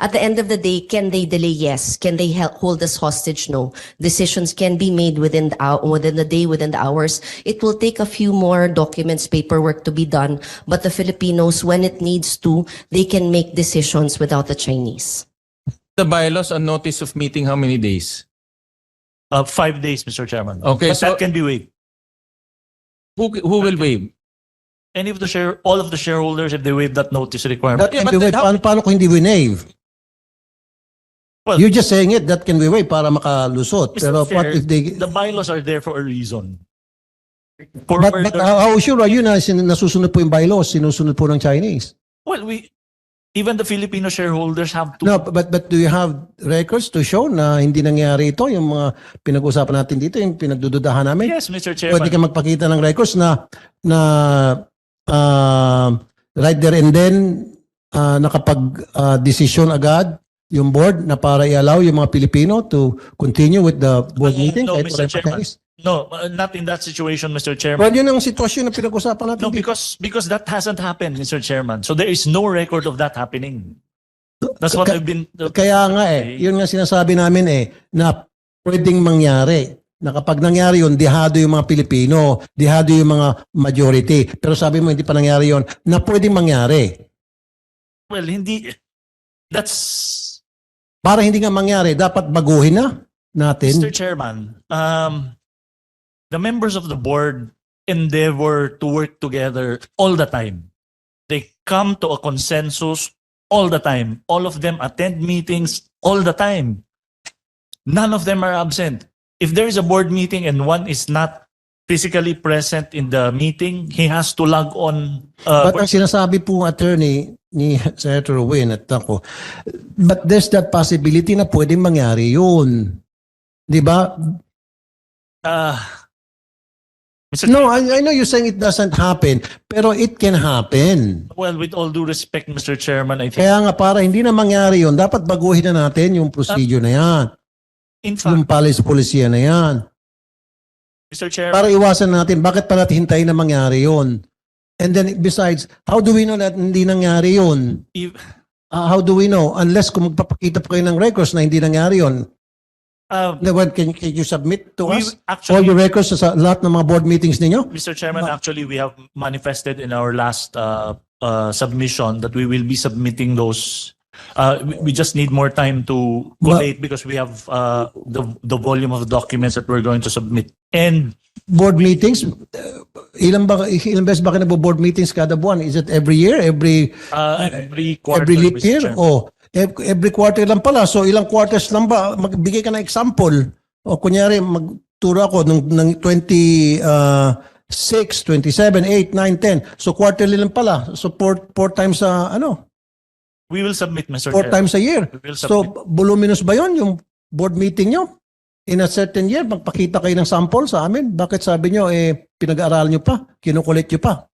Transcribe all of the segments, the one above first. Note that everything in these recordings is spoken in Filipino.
At the end of the day, can they delay? Yes. Can they hold us hostage? No. Decisions can be made within the day, within the hours. It will take a few more documents, paperwork to be done, but the Filipinos, when it needs to, they can make decisions without the Chinese. The bylaws on notice of meeting, how many days? 5 days, Mr. Chairman. Okay, but so- that can be waived. Who will waive? Any of the all of the shareholders, if they waive that notice requirement. That can but be waived. how- Paano kung hindi winave? Well, You're just saying it, that can be waived para makalusot. Mr. Pero Chair, what if they... the bylaws are there for a reason. For But further- how sure are you na nasusunod po yung bylaws, sinusunod po ng Chinese? well, even the Filipino shareholders have to. No, but do you have records to show na hindi nangyari ito? Yung mga pinag-usapan natin dito, yung pinagdududahan namin? Yes, Mr. Chairman. Pwede ka magpakita ng records na right there and then nakapag-decision agad yung board na para i-allow yung mga Pilipino to continue with the board meeting? No, kahit Mr. walang Chairman. pagkais? No, not in that situation, Mr. Chairman. Well, yun ang sitwasyon na pinag-usapan natin No, dito. because that hasn't happened, Mr. Chairman. So there is no record of that happening. That's what I've been. Kaya nga yun nga sinasabi namin na pwedeng mangyari. Na kapag nangyari yun, dihado yung mga Pilipino, dihado yung mga majority. Pero sabi mo, hindi pa nangyari yun, na pwedeng mangyari. Well, hindi. That's Para hindi nga mangyari, dapat baguhin na natin. Mr. Chairman. The members of the board endeavor to work together all the time. They come to a consensus all the time. All of them attend meetings all the time. None of them are absent. If there is a board meeting and one is not physically present in the meeting, he has to log on. But ang sinasabi po attorney ni Senator Win at ako, but there's that possibility na pwedeng mangyari yun. Di ba? Mr. No, I know you're saying it doesn't happen, pero it can happen. Well, with all due respect, Mr. Chairman, I think, Kaya nga para hindi na mangyari yun, dapat baguhin na natin yung procedure na yan. in fact, Yung polisiya na yan. Mr. Chairman, Para iwasan natin, bakit pa natin hintayin na mangyari yun? And then besides, how do we know that hindi nangyari yun? if, How do we know? Unless kung magpapakita pa kayo ng records na hindi nangyari yun. Can you submit to we us all actually, your records sa lahat ng mga board meetings ninyo? Mr. Chairman, actually, we have manifested in our last submission that we will be submitting those. We just need more time to collate because we have the volume of documents that we're going to submit. And Board meetings? Ilang beses ba kayo nagbo-board meetings kada buwan? Is it every year? Every quarter, every leap Mr. year? Chairman. O every quarter lang pala. So ilang quarters lang ba? Magbigay ka ng example. O kunyari, magturo ako ng 26, 27, 8, 9, 10. So quarterly lang pala. So four times We will submit, Mr. four Chairman. times a year. We will So submit. voluminous ba yon yung board meeting nyo? In a certain year, magpakita kayo ng sample sa amin. Bakit sabi nyo, pinag-aaralan nyo pa, kinukulit nyo pa?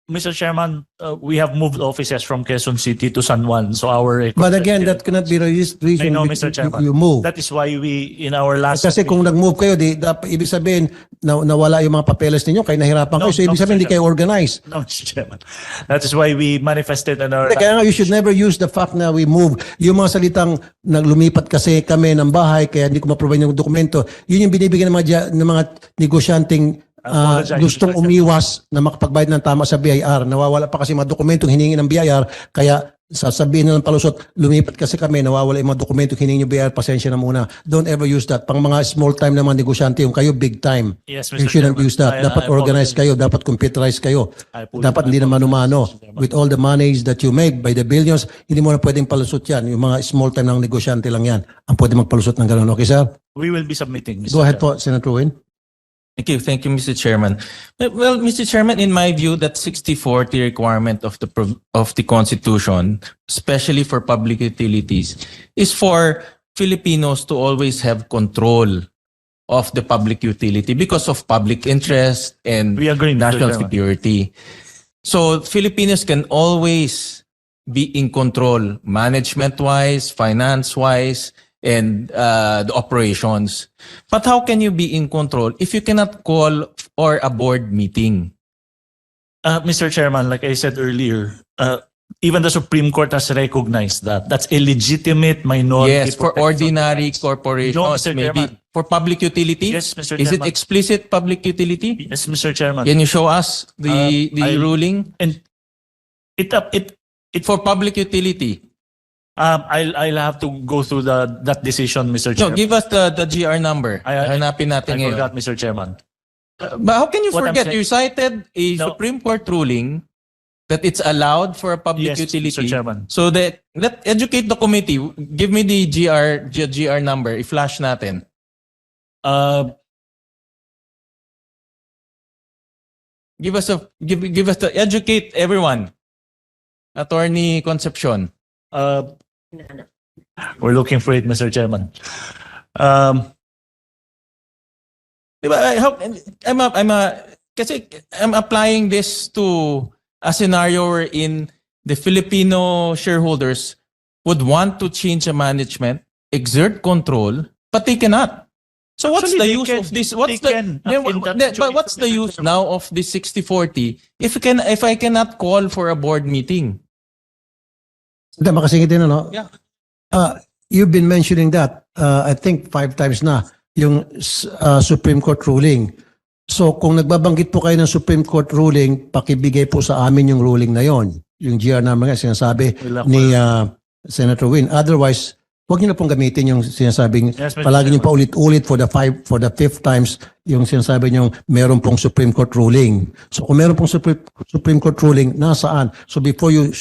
Mr. Chairman, we have moved offices from Quezon City to San Juan. So our But again, that cannot be the reason I know, Mr. Chairman. you move. That is why we, in our last... Kasi kung nag-move kayo, ibig sabihin, nawala yung mga papeles ninyo, kaya nahirapan kayo. So ibig sabihin, hindi kayo organized. No, Mr. Chairman. That is why we manifested in our... Kaya nga, you should never use the fact na we move. Yung mga salitang naglumipat kasi kami ng bahay, kaya hindi ko ma-provide yung dokumento, yun yung binibigyan ng mga negosyanteng Apologize, gustong Mr. Chairman. umiwas na makapagbayad ng tama sa BIR. Nawawala pa kasi mga dokumentong hiningi ng BIR, kaya sasabihin na ng palusot, lumipat kasi kami, nawawala yung mga dokumentong hiningi ng BIR, pasensya na muna. Don't ever use that. Pang mga small time na mga negosyante, yung kayo big time. Yes, Mr. You shouldn't Chairman. use that. I Dapat organized apologize. kayo, dapat computerized kayo. I apologize. Dapat hindi na mano-mano. With all the monies that you make by the billions, hindi mo na pwedeng palusot yan. Yung mga small time ng negosyante lang yan ang pwede magpalusot ng gano'n. Okay, sir? We will be submitting, Mr. Go ahead Chairman. po, Senator Win. Thank you, Mr. Chairman. Well, Mr. Chairman, in my view, that 60-40 requirement of the Constitution, especially for public utilities, is for Filipinos to always have control of the public utility because of public interest and We agree, Mr. national Chairman. security. So Filipinos can always be in control, management-wise, finance-wise, and the operations. But how can you be in control if you cannot call for a board meeting? Mr. Chairman, like I said earlier, even the Supreme Court has recognized that. That's a legitimate minority. Yes, for protection. ordinary corporations, No, Mr. maybe Chairman. for public utility. Yes, Mr. Is it Chairman. explicit public utility? Yes, Mr. Chairman. Can you show us the ruling And it for public utility? I'll have to go through that decision, Mr. No, Chairman. give us the GR number. I Hanapin natin I ngayon. forgot, Mr. Chairman. But how can you What I'm forget? saying- You cited a No. Supreme Court ruling that it's allowed for a public Yes, utility. Mr. Chairman. So that let educate the committee. Give me the GR number. I-flash natin. Give us the educate everyone. Attorney Concepcion. We're looking for it, Mr. Chairman. Diba, kasi I'm applying this to a scenario wherein the Filipino shareholders would want to change a management, exert control, but they cannot. So what's Actually, the they use can. of this? They can. But what's the use now of this 60-40 if I cannot call for a board meeting? Hindi, makasingit din, ano? Yeah. You've been mentioning that, I think 5 times na, yung Supreme Court ruling. So kung nagbabanggit po kayo ng Supreme Court ruling, pakibigay po sa amin yung ruling na yon. Yung GR naman nga, sinasabi ni Senator Win. Otherwise, huwag niyo na pong gamitin yung sinasabing, Yes, Mr. palagi niyo Chairman. paulit-ulit for the fifth times yung sinasabi niyo meron pong Supreme Court ruling. So kung meron pong Supreme Court ruling, nasaan? So before you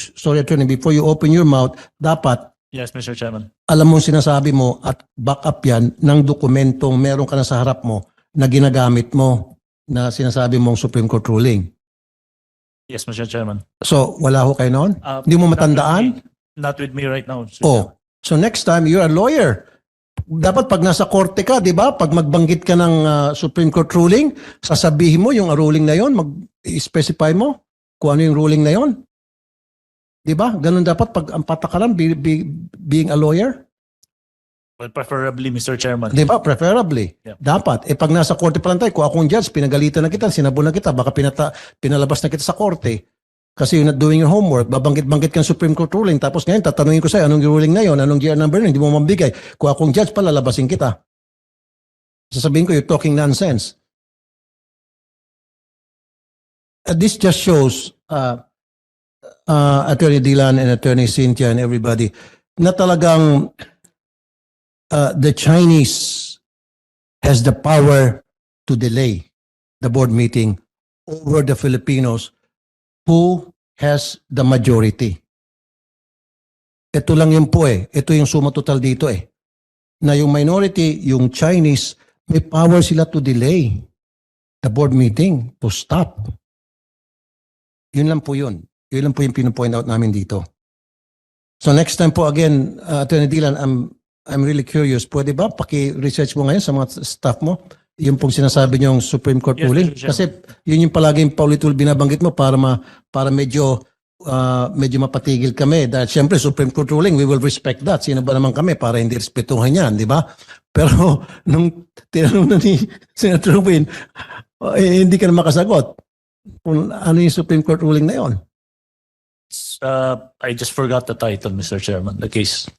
open your mouth, dapat Yes, Mr. Chairman. alam mo sinasabi mo at back up yan ng dokumentong meron ka na sa harap mo na ginagamit mo na sinasabi mong Supreme Court ruling. Yes, Mr. Chairman. So, wala ho kayo noon? Hindi mo matandaan? Not with me right now, Mr. Oh, so next time, you're a lawyer. Dapat pag nasa korte ka, di ba? Pag magbanggit ka ng Supreme Court ruling, sasabihin mo yung ruling na yon, mag-specify mo kung ano yung ruling na yon. Di ba? Ganun dapat pag ang patakaran, being a lawyer. Well, preferably, Mr. Chairman. Di ba? Preferably. Yeah. Dapat. Pag nasa korte pa lang tayo, kung akong judge, pinagalitan na kita, sinabon na kita, baka pinalabas na kita sa korte. Kasi you're not doing your homework. Babanggit-banggit kang Supreme Court ruling. Tapos ngayon, tatanungin ko sa'yo, anong ruling na yun? Anong GR number yun? Hindi mo mambigay. Kung akong judge pa, lalabasin kita. Sasabihin ko, you're talking nonsense. This just shows, Attorney Dylan and Attorney Cynthia and everybody, na talagang the Chinese has the power to delay the board meeting over the Filipinos who has the majority. Ito lang yun po eh. Ito yung suma total dito eh. Na yung minority, yung Chinese, may power sila to delay the board meeting, to stop. Yun lang po yun. Yun lang po yung pinupoint out namin dito. So next time po again, Attorney Dylan, I'm really curious. Pwede ba paki-research mo ngayon sa mga staff mo? Yung pong sinasabi niyong Supreme Court Yes, ruling? Mr. Chairman. Kasi yun yung palaging paulit-ulit binabanggit mo para medyo mapatigil kami. Dahil syempre Supreme Court ruling, we will respect that. Sino ba naman kami para hindi respetuhan yan, di ba? Pero nung tinanong na ni Senator Win, hindi ka na makasagot. Kung ano yung Supreme Court ruling na yon? I just forgot the title, Mr. Chairman, the case.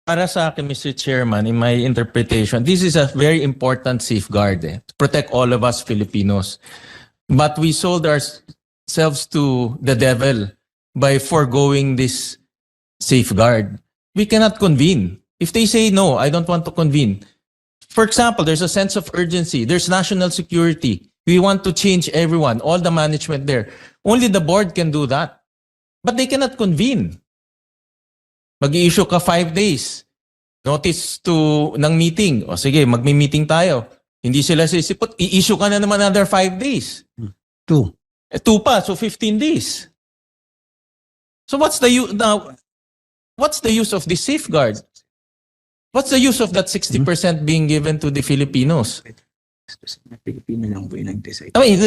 Para sa akin, Mr. Chairman, in my interpretation, this is a very important safeguard to protect all of us Filipinos. But we sold ourselves to the devil by foregoing this safeguard. We cannot convene. If they say, no, I don't want to convene. For example, there's a sense of urgency. There's national security. We want to change everyone, all the management there. Only the board can do that. But they cannot convene. Mag-i-issue ka 5 days. Notice ng meeting. O sige, magmi-meeting tayo. Hindi sila sisipot. I-issue ka na naman another 5 days. 2. 2 pa, so 15 days. So what's the use now? What's the use of this safeguard? What's the use of that 60% being given to the Filipinos? I mean,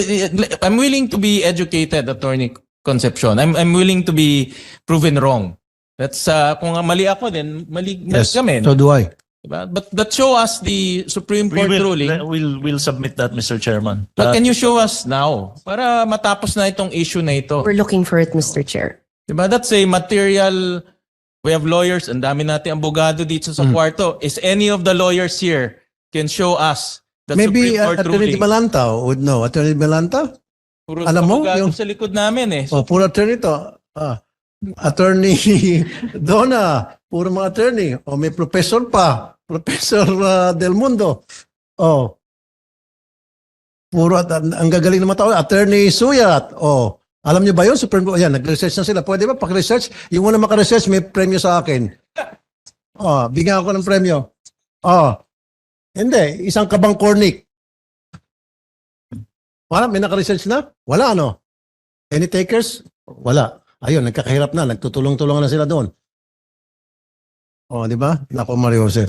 I'm willing to be educated, Attorney Concepcion. I'm willing to be proven wrong. That's kung mali ako, then mali Yes, kami. so do I. Diba? But that show us the Supreme Court ruling. We'll submit that, Mr. Chairman. But can you show us now para matapos na itong issue na ito? We're looking for it, Mr. Chair. Diba? That's a material. We have lawyers. Ang dami natin abogado dito sa kwarto. Is any of the lawyers here can show us the Maybe Supreme Court Attorney ruling? Malanta would know. Attorney Malanta? Puro alam mo, abogado yung- sa likod namin eh. Oh, puro attorney to. Attorney Donna, puro mga attorney. O may professor pa. Professor Del Mundo. Oh. Puro ang gagaling ng mga tao. Attorney Suyat. Oh. Alam niyo ba yun? Supreme Court. Ayan, nag-research na sila. Pwede ba pag-research? Yung una maka-research, may premyo sa akin. Oh, bigyan ako ng premyo. Oh. Hindi, isang kabang cornic. Wala, may naka-research na? Wala, ano? Any takers? Wala. Ayun, nagkakahirap na. Nagtutulong-tulungan na sila doon. O, di ba? Nako, Mario Jose.